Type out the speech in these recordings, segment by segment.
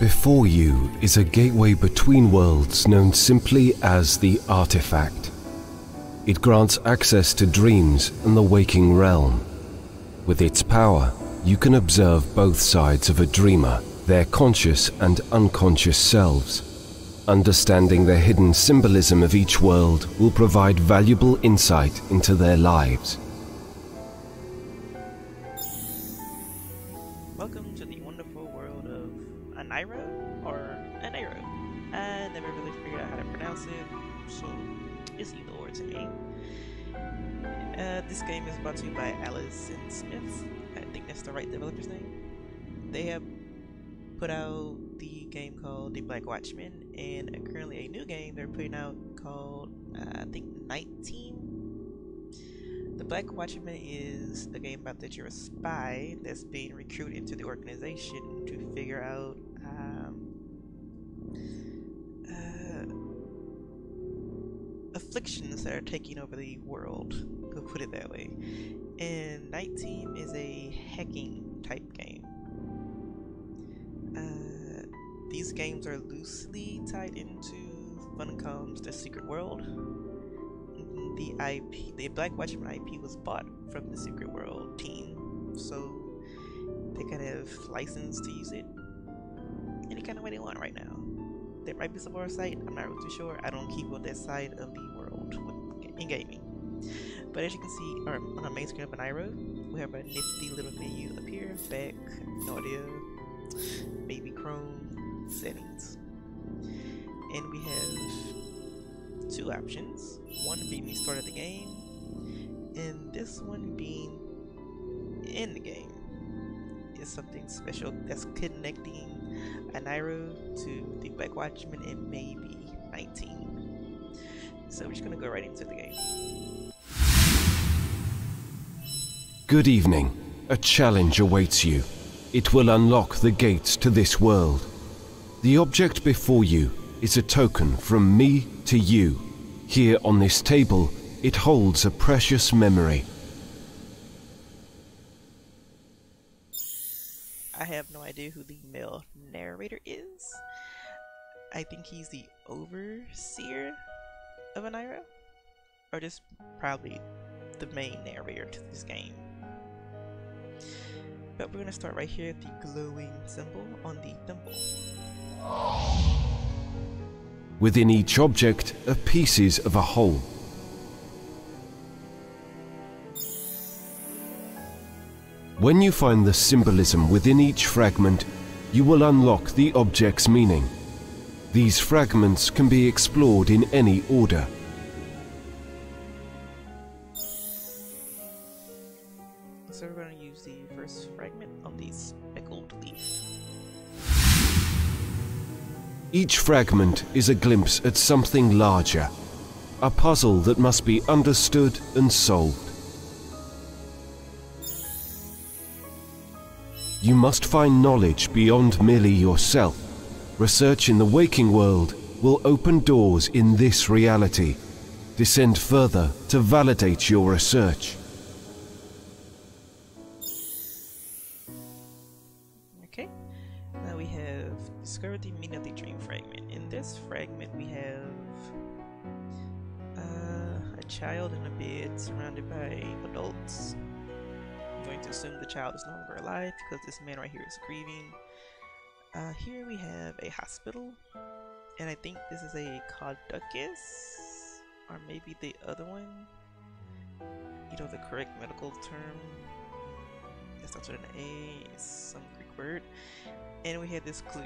Before you is a gateway between worlds known simply as the Artifact. It grants access to dreams and the waking realm. With its power, you can observe both sides of a dreamer, their conscious and unconscious selves. Understanding the hidden symbolism of each world will provide valuable insight into their lives. Welcome to the wonderful world of Ahnayro or Ahnayro. I never really figured out how to pronounce it, so it's either or to me. This game is brought to you by Alice and Smith. I think that's the right developer's name. They have put out the game called The Black Watchman, and currently a new game they're putting out called, I think, Night Team. The Black Watchman is a game about that you're a spy that's being recruited into the organization to figure out afflictions that are taking over the world, we'll put it that way. And Night Team is a hacking type game. These games are loosely tied into Funcom's The Secret World. The IP, the Black Watchman IP, was bought from the Secret World team, so they kind of licensed to use it any kind of way they want right now. There might be some more site, I'm not really too sure. I don't keep on that side of the world in gaming. But as you can see, on our main screen of Ahnayro, we have a nifty little menu up here: back, audio, baby Chrome, settings. And we have two options, one being the start of the game, and this one being in the game. It's something special that's connecting Ahnayro to the Black Watchman and maybe 19. So we're just gonna go right into the game. Good evening. A challenge awaits you. It will unlock the gates to this world. The object before you is a token from me to you. Here on this table, it holds a precious memory. I have no idea who the male narrator is. I think he's the overseer of Ahnayro, or just probably the main narrator to this game. But we're gonna start right here at the glowing symbol on the thimble. Within each object are pieces of a whole. When you find the symbolism within each fragment, you will unlock the object's meaning. These fragments can be explored in any order. So we're going to use the first fragment on the speckled leaf. Each fragment is a glimpse at something larger, a puzzle that must be understood and solved. You must find knowledge beyond merely yourself. Research in the waking world will open doors in this reality. Descend further to validate your research. Okay, now we have discovered the meaning of the dream fragment. In this fragment we have a child in a bed surrounded by adults. I'm going to assume the child is no longer alive because this man right here is grieving. Here we have a hospital, and I think this is a caducus, or maybe the other one. You know, the correct medical term. That starts with an A, it's some Greek word. And we have this clue.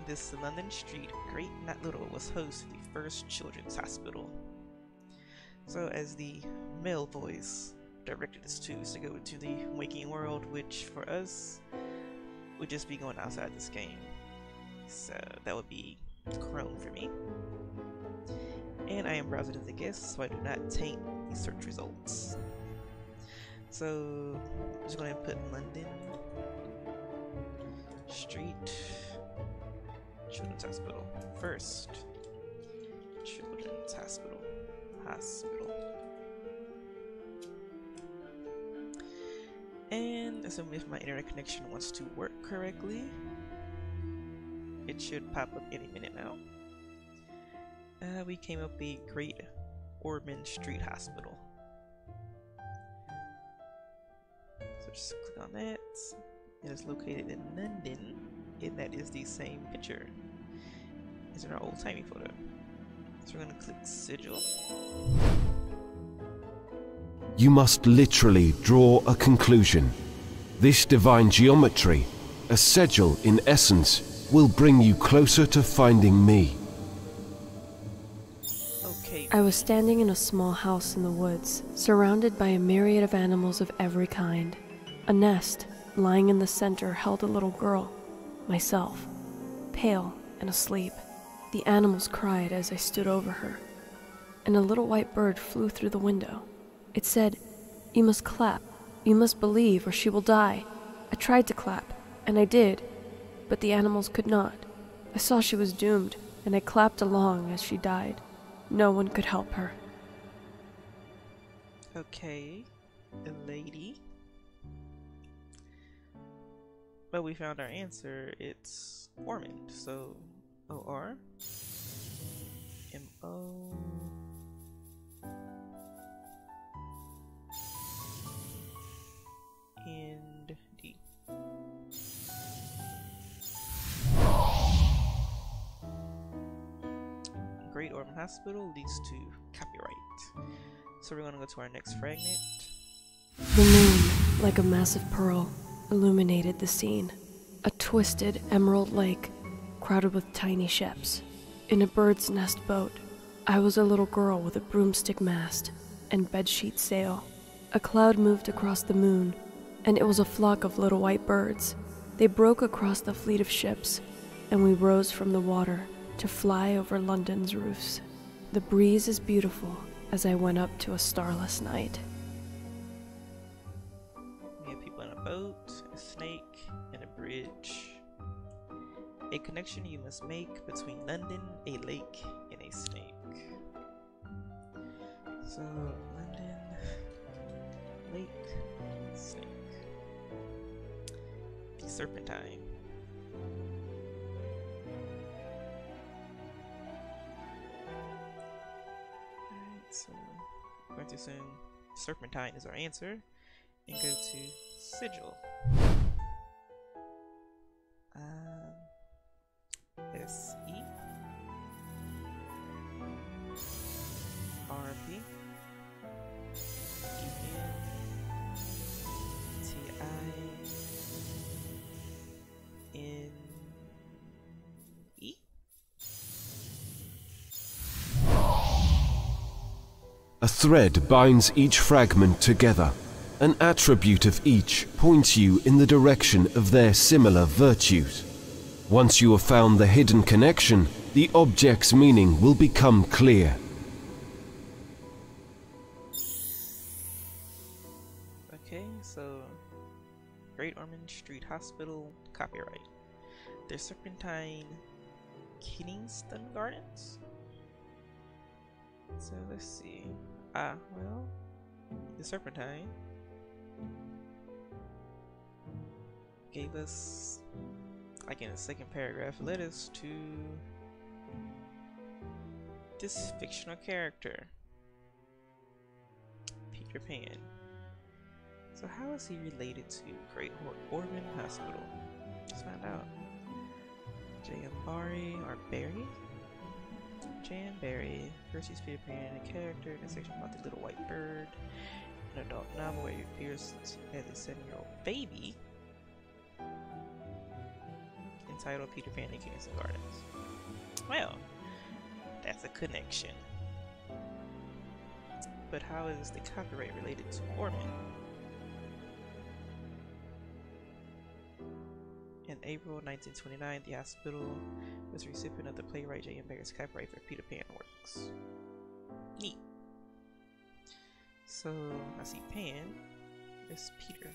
This London street, great not little, was host to the first children's hospital. So as the male voice directed us to go into the waking world, which for us would just be going outside this game. So that would be Chrome for me. And I am browsing as a guest, so I do not taint the search results. So I'm just going to put London Street Children's Hospital. First Children's Hospital. And assume if my internet connection wants to work correctly. It should pop up any minute now. We came up with the Great Ormond Street Hospital. So just click on that. It is located in London, and that is the same picture as in our old-timey photo. So we're going to click Sigil. You must literally draw a conclusion. This divine geometry, a sigil in essence, will bring you closer to finding me. Okay. I was standing in a small house in the woods, surrounded by a myriad of animals of every kind. A nest, lying in the center, held a little girl, myself, pale and asleep. The animals cried as I stood over her, and a little white bird flew through the window. It said, "You must clap, you must believe, or she will die." I tried to clap, and I did, but the animals could not. I saw she was doomed, and I clapped along as she died. No one could help her. Okay, a lady. But we found our answer. It's Ormond. So O-R M-O and D. Great Ormond Hospital leads to copyright. So we're going to go to our next fragment. The moon, like a massive pearl, illuminated the scene. A twisted emerald lake, crowded with tiny ships. In a bird's nest boat, I was a little girl with a broomstick mast and bedsheet sail. A cloud moved across the moon, and it was a flock of little white birds. They broke across the fleet of ships, and we rose from the water to fly over London's roofs. The breeze is beautiful as I went up to a starless night. We have people in a boat, a snake, and a bridge. A connection you must make between London, a lake, and a snake. So, London, lake, snake. The Serpentine. Alright, so we're going to assume Serpentine is our answer and go to Sigil. S-E R-P E-N T-I-N-E. A thread binds each fragment together. An attribute of each points you in the direction of their similar virtues. Once you have found the hidden connection, the object's meaning will become clear. Okay, so Great Ormond Street Hospital, copyright. The Serpentine Kiddingston Gardens? So let's see. Well, the Serpentine gave us, like in the second paragraph, led us to this fictional character, Peter Pan. So how is he related to Great Ormond Hospital? Let's find out. J.M. Barry or Barry? J.M. Barry. First he's Peter Pan, a character in a section about the little white bird, an adult novel where he appears as a 7-year-old baby, entitled Peter Pan and Kiddingston Gardens. Well, that's a connection. But how is the copyright related to Ormond? In April 1929, the hospital was the recipient of the playwright J.M. Barrie's copyright for Peter Pan works. Neat. So, I see Pan. There's Peter.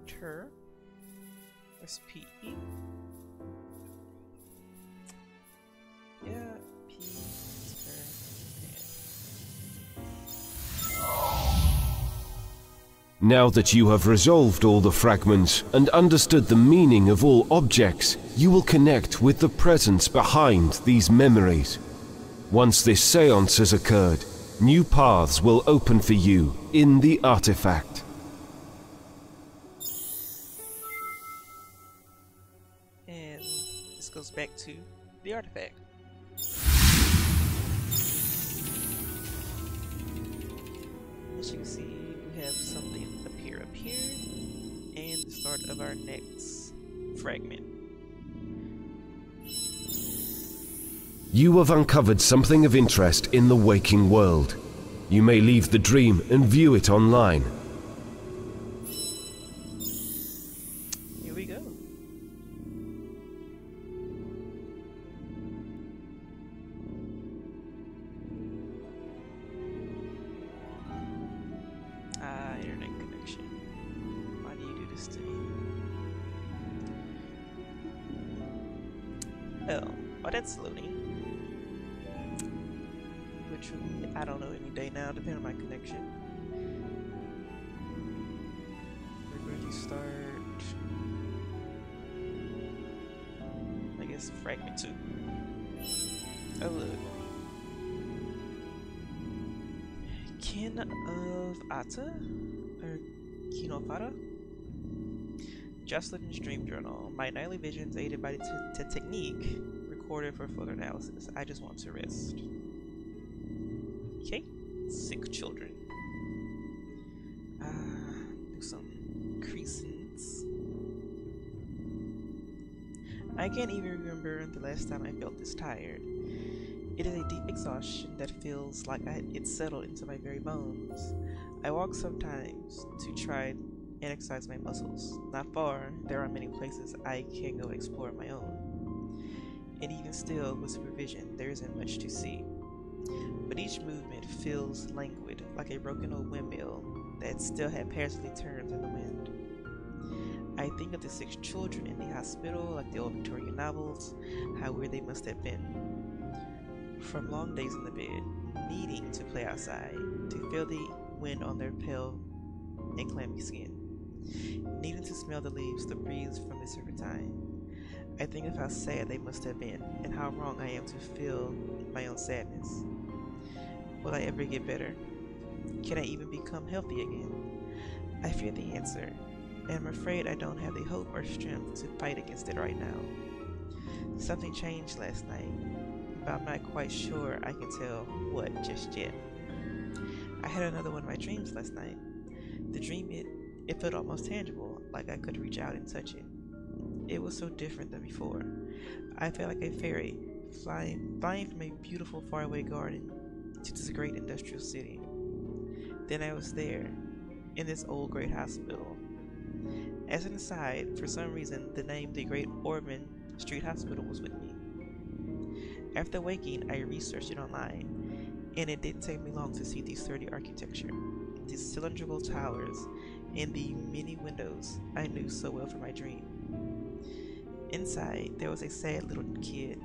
Ter. There's P-E. Yeah, Peter Pan. Now that you have resolved all the fragments and understood the meaning of all objects, you will connect with the presence behind these memories. Once this seance has occurred, new paths will open for you in the artifact. And this goes back to the artifact. As you can see, we have something appear up here, and the start of our next fragment. You have uncovered something of interest in the waking world. You may leave the dream and view it online. Here we go. Internet connection. Why do you do this to me? Oh, well, that's loading. Which will be, I don't know, any day now, depending on my connection. We're going to start, I guess, fragment 2. Oh, look. Kin of Ata? Or Kinofara? Jocelyn's Dream Journal. My nightly visions aided by the technique recorded for further analysis. I just want to rest. Okay. Sick children. Do some crescents. I can't even remember the last time I felt this tired. It is a deep exhaustion that feels like it's settled into my very bones. I walk sometimes to try and exercise my muscles. Not far, there are many places I can go explore on my own. And even still, with supervision, there isn't much to see. But each movement feels languid, like a broken old windmill that still haphazardly turns in the wind. I think of the 6 children in the hospital, like the old Victorian novels, how weird they must have been. From long days in the bed, needing to play outside, to feel the wind on their pale and clammy skin, needing to smell the leaves, the breeze from the serpentine. I think of how sad they must have been, and how wrong I am to feel my own sadness. Will I ever get better? Can I even become healthy again? I fear the answer, and I'm afraid I don't have the hope or strength to fight against it right now. Something changed last night, but I'm not quite sure I can tell what just yet. I had another one of my dreams last night. The dream, it felt almost tangible, like I could reach out and touch it. It was so different than before. I felt like a fairy, flying from a beautiful faraway garden to this great industrial city. Then I was there, in this old great hospital. As an aside, for some reason, the name the Great Ormond Street Hospital was with me. After waking, I researched it online, and it didn't take me long to see the sturdy architecture, these cylindrical towers, and the many windows I knew so well from my dream. Inside, there was a sad little kid.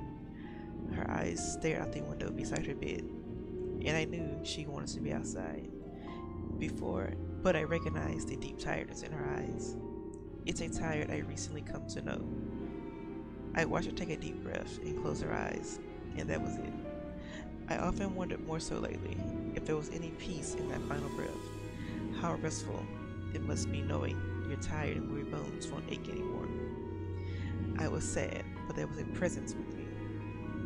Her eyes stared out the window beside her bed, and I knew she wanted to be outside. But I recognized the deep tiredness in her eyes. It's a tired I recently come to know. I watched her take a deep breath and close her eyes, and that was it. I often wondered more so lately if there was any peace in that final breath. How restful it must be knowing your tired and weary bones won't ache anymore. I was sad, but there was a presence with me.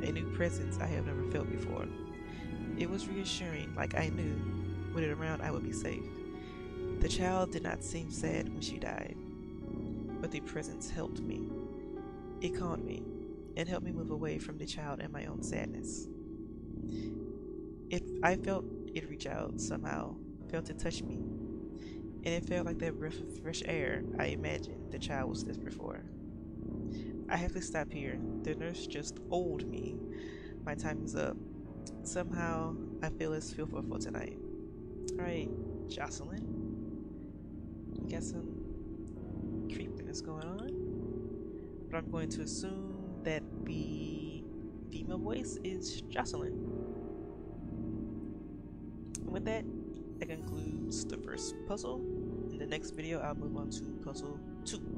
A new presence I have never felt before. It was reassuring, like I knew, with it around I would be safe. The child did not seem sad when she died, but the presence helped me. It calmed me, and helped me move away from the child and my own sadness. I felt it reach out somehow, felt it touch me, and it felt like that breath of fresh air I imagined the child was desperate for. I have to stop here. The nurse just owed me. My time is up. Somehow, I feel it's fearful for tonight. Alright, Jocelyn. You got some creepiness going on. But I'm going to assume that the female voice is Jocelyn. And with that, that concludes the first puzzle. In the next video, I'll move on to puzzle 2.